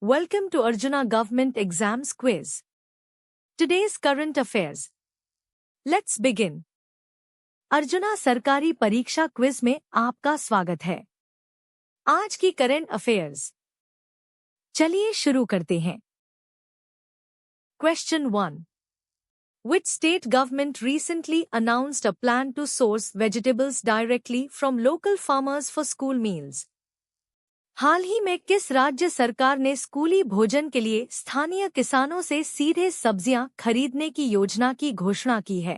Welcome to Arjuna Government Exams Quiz. Today's current affairs. Let's begin. Arjuna सरकारी परीक्षा quiz में आपका स्वागत है। आज की करंट अफेयर्स। चलिए शुरू करते हैं। Question 1. Which state government recently announced a plan to source vegetables directly from local farmers for school meals? हाल ही में किस राज्य सरकार ने स्कूली भोजन के लिए स्थानीय किसानों से सीधे सब्जियां खरीदने की योजना की घोषणा की है?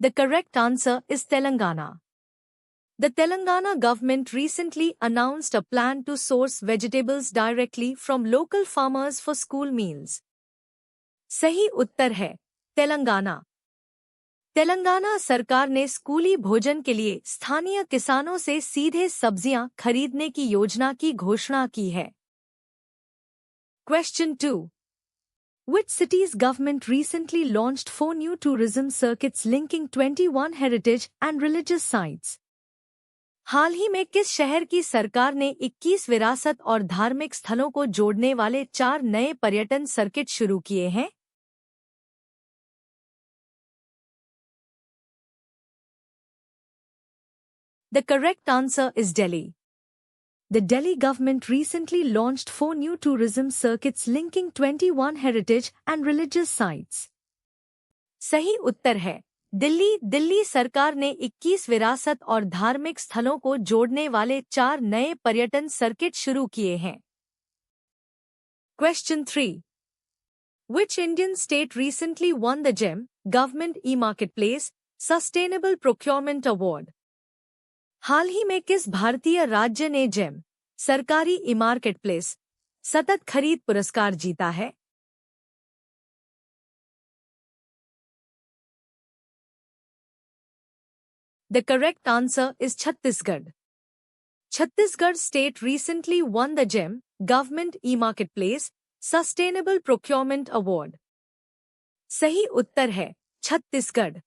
The correct answer is Telangana. The Telangana government recently announced a plan to source vegetables directly from local farmers for school meals. सही उत्तर है तेलंगाना। तेलंगाना सरकार ने स्कूली भोजन के लिए स्थानीय किसानों से सीधे सब्जियां खरीदने की योजना की घोषणा की है। Question 2. Which city's government recently launched 4 new tourism circuits linking 21 heritage and religious sites? हाल ही में किस शहर की सरकार ने 21 विरासत और धार्मिक स्थलों को जोड़ने वाले 4 नए पर्यटन सर्किट शुरू किए हैं? The correct answer is Delhi. The Delhi government recently launched 4 new tourism circuits linking 21 heritage and religious sites. सही उत्तर है दिल्ली सरकार ने 21 विरासत और धार्मिक स्थलों को जोड़ने वाले 4 नए पर्यटन सर्किट शुरू किए हैं। Question 3. Which Indian state recently won the GEM Government E-Marketplace Sustainable Procurement Award? हाल ही में किस भारतीय राज्य ने जेम सरकारी ई मार्केटप्लेस सतत खरीद पुरस्कार जीता है? The correct answer is Chhattisgarh. Chhattisgarh state recently won the GEM Government E-Marketplace Sustainable Procurement Award. सही उत्तर है छत्तीसगढ़।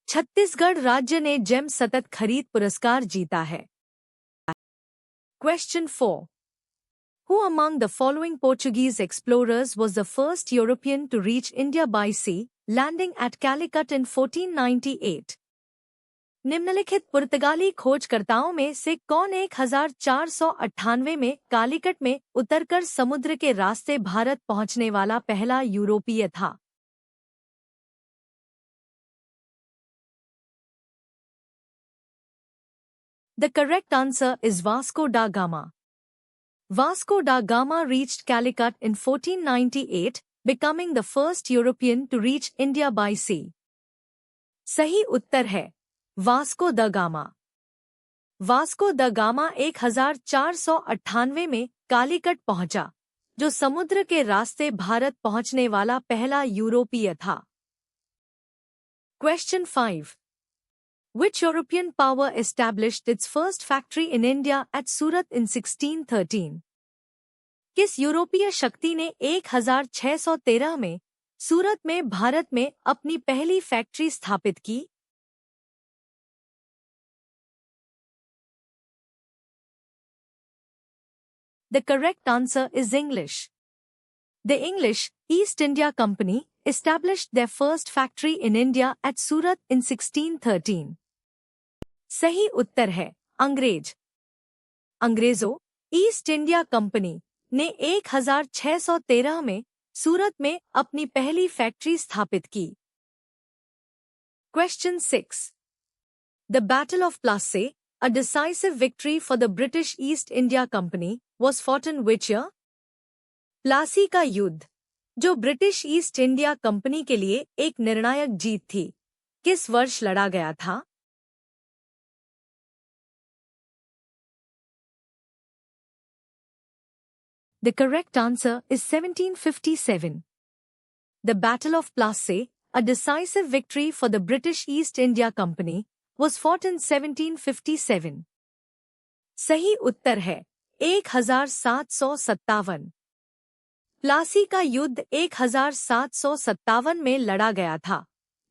छत्तीसगढ़ राज्य ने जेम सतत खरीद पुरस्कार जीता है। Question 4. Who among the following Portuguese explorers was the first European to reach India by sea, landing at Calicut in 1498? निम्नलिखित पुर्तगाली खोजकर्ताओं में से कौन 1498 में कालीकट में उतरकर समुद्र के रास्ते भारत पहुंचने वाला पहला यूरोपीय था? The correct answer is Vasco da Gama. Vasco da Gama reached Calicut in 1498, becoming the first European to reach India by sea. सही उत्तर है Vasco the gamma. Vasco the gamma 1498 में कालीकट पहुंचा, जो समुद्र के रास्ते भारत पहुंचने वाला पहला यूरोपीय था। Question 5. Which European power established its first factory in India at Surat in 1613? किस यूरोपीय शक्ति ने 1613 में सूरत में भारत में अपनी पहली फैक्ट्री स्थापित की? The correct answer is English. The English East India Company established their first factory in India at Surat in 1613. सही उत्तर है अंग्रेज। अंग्रेजों ईस्ट इंडिया कंपनी ने 1613 में सूरत में अपनी पहली फैक्ट्री स्थापित की। Question 6. The Battle of Plassey, a decisive victory for the British East India Company, was fought in which year? Plassey का युद्ध, जो ब्रिटिश ईस्ट इंडिया कंपनी के लिए एक निर्णायक जीत थी, किस वर्ष लड़ा गया था? The correct answer is 1757. The Battle of Plassey, a decisive victory for the British East India Company, was fought in 1757. सही उत्तर है 1757। प्लासी का युद्ध 1757 में लड़ा गया था,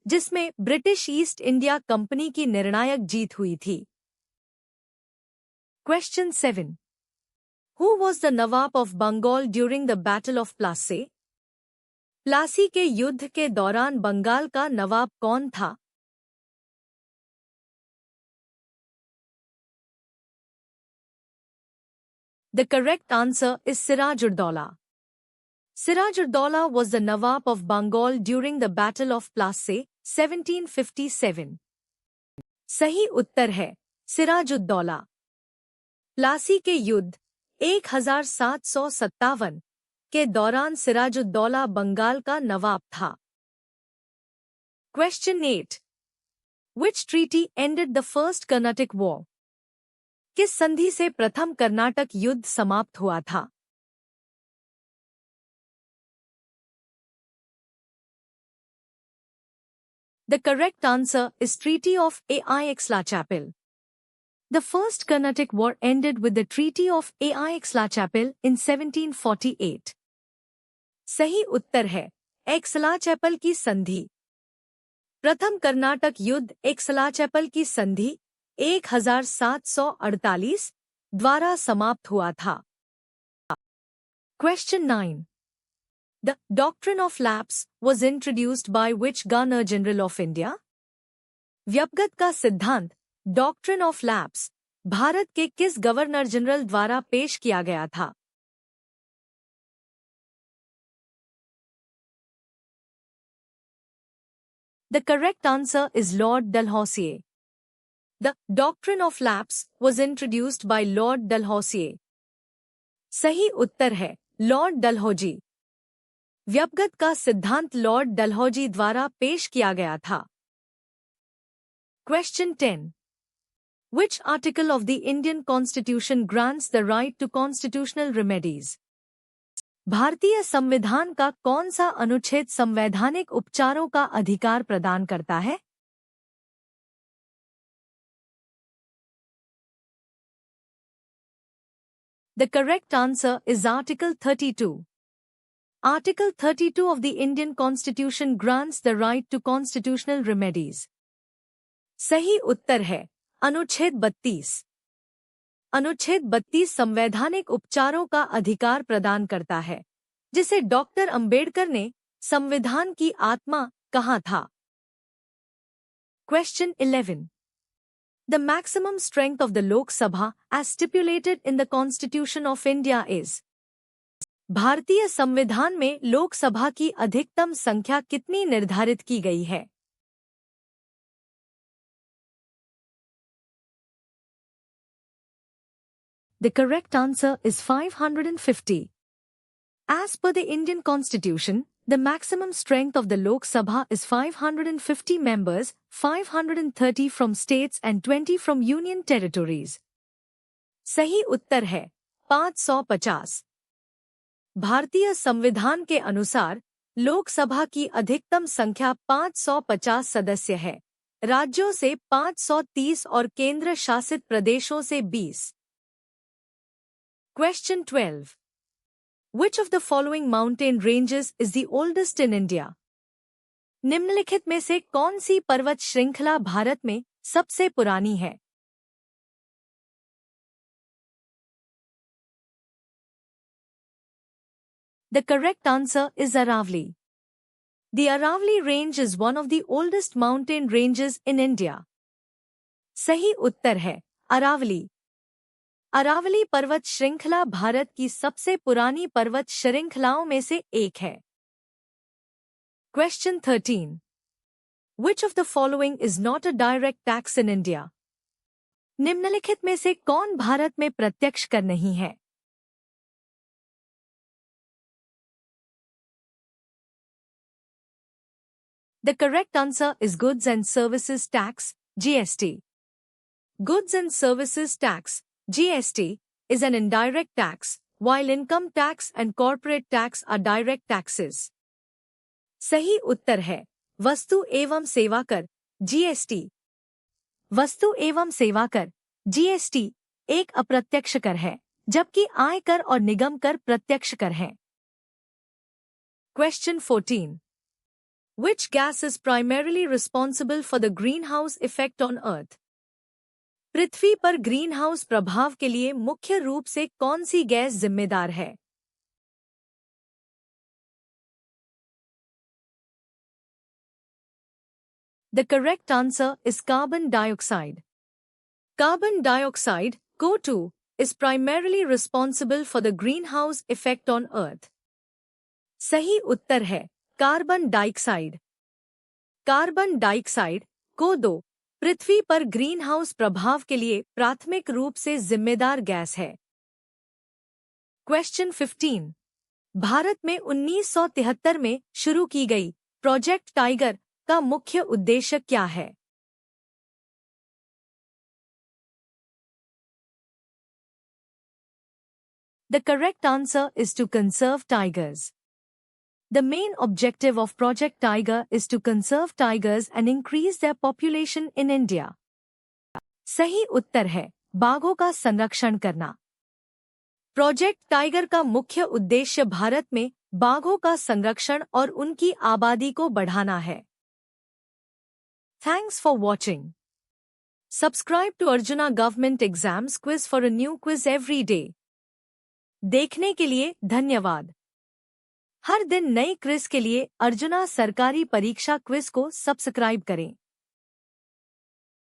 जिसमें ब्रिटिश ईस्ट इंडिया कंपनी की निर्णायक जीत हुई थी। Question 7। Who was the Nawab of Bengal during the battle of Plassey? Plassey के युद्ध के दौरान बंगाल का नवाब कौन था? The correct answer is Siraj-ud-Daulah. Siraj-ud-Daulah was the Nawab of Bengal during the Battle of Plassey, 1757. सही उत्तर है सिराजुद्दौला। प्लासी के युद्ध 1757 के दौरान सिराजुद्दौला बंगाल का नवाब था। Question 8. Which treaty ended the first Carnatic War? किस संधि से प्रथम कर्नाटक युद्ध समाप्त हुआ था? The correct answer is Treaty of Aix-la-Chapelle. The first Carnatic War ended with the Treaty of Aix-la-Chapelle in 1748. सही उत्तर है एक्स-ला-चैपल की संधि। प्रथम कर्नाटक युद्ध एक्स-ला-चैपल की संधि 1748 द्वारा समाप्त हुआ था। Question 9. The doctrine of lapse was introduced by which Governor General of India? व्यपगत का सिद्धांत डॉक्ट्रिन ऑफ लैप्स भारत के किस गवर्नर जनरल द्वारा पेश किया गया था? The correct answer is Lord Dalhousie. The doctrine of lapse was introduced by Lord Dalhousie. सही उत्तर है लॉर्ड डलहौजी। व्यपगत का सिद्धांत लॉर्ड डलहौजी द्वारा पेश किया गया था। Question 10. Which article of the Indian Constitution grants the right to constitutional remedies? भारतीय संविधान का कौन सा अनुच्छेद संवैधानिक उपचारों का अधिकार प्रदान करता है? The correct answer is Article 32. Article 32 of the Indian Constitution grants the right to constitutional remedies. सही उत्तर है अनुच्छेद 32। अनुच्छेद 32 संवैधानिक उपचारों का अधिकार प्रदान करता है, जिसे डॉक्टर अंबेडकर ने संविधान की आत्मा कहा था। Question 11. The maximum strength of the Lok Sabha as stipulated in the Constitution of India is? भारतीय संविधान में लोकसभा की अधिकतम संख्या कितनी निर्धारित की गई है? The correct answer is 550. As per the Indian Constitution, the maximum strength of the Lok Sabha is 550 members, 530 from states and 20 from union territories. सही उत्तर है 550। भारतीय संविधान के अनुसार लोकसभा की अधिकतम संख्या 550 सदस्य है, राज्यों से 530 और केंद्र शासित प्रदेशों से 20। Question 12. Which of the following mountain ranges is the oldest in India? निम्नलिखित में से कौन सी पर्वत श्रृंखला भारत में सबसे पुरानी है? The correct answer is Aravalli. The Aravalli Range is one of the oldest mountain ranges in India. सही उत्तर है अरावली। अरावली पर्वत श्रृंखला भारत की सबसे पुरानी पर्वत श्रृंखलाओं में से एक है। Question 13. Which of the following is not a direct tax in India? निम्नलिखित में से कौन भारत में प्रत्यक्ष कर नहीं है? The correct answer is Goods and Services Tax, GST. Goods and Services Tax, GST, is an indirect tax, while income tax and corporate tax are direct taxes. सही उत्तर है वस्तु एवं सेवा कर, GST. वस्तु एवं सेवा कर, GST, एक अप्रत्यक्ष कर है, जबकि आय कर और निगम कर प्रत्यक्ष कर हैं। Question 14. Which gas is primarily responsible for the greenhouse effect on Earth? पृथ्वी पर ग्रीनहाउस प्रभाव के लिए मुख्य रूप से कौन सी गैस जिम्मेदार है? The correct answer is carbon dioxide. Carbon dioxide, CO2, is primarily responsible for the greenhouse effect on Earth. सही उत्तर है carbon dioxide. Carbon dioxide, CO2, पृथ्वी पर ग्रीनहाउस प्रभाव के लिए प्राथमिक रूप से जिम्मेदार गैस है। क्वेश्चन 15। भारत में 1973 में शुरू की गई प्रोजेक्ट टाइगर का मुख्य उद्देश्य क्या है? The correct answer is to conserve tigers. The main objective of Project Tiger is to conserve tigers and increase their population in India. सही उत्तर है बाघों का संरक्षण करना। प्रोजेक्ट टाइगर का मुख्य उद्देश्य भारत में बाघों का संरक्षण और उनकी आबादी को बढ़ाना है। Thanks for watching. Subscribe to Arjuna Government Exams Quiz for a new quiz every day. देखने के लिए धन्यवाद। हर दिन नई क्विज के लिए अर्जुना सरकारी परीक्षा क्विज को सब्सक्राइब करें।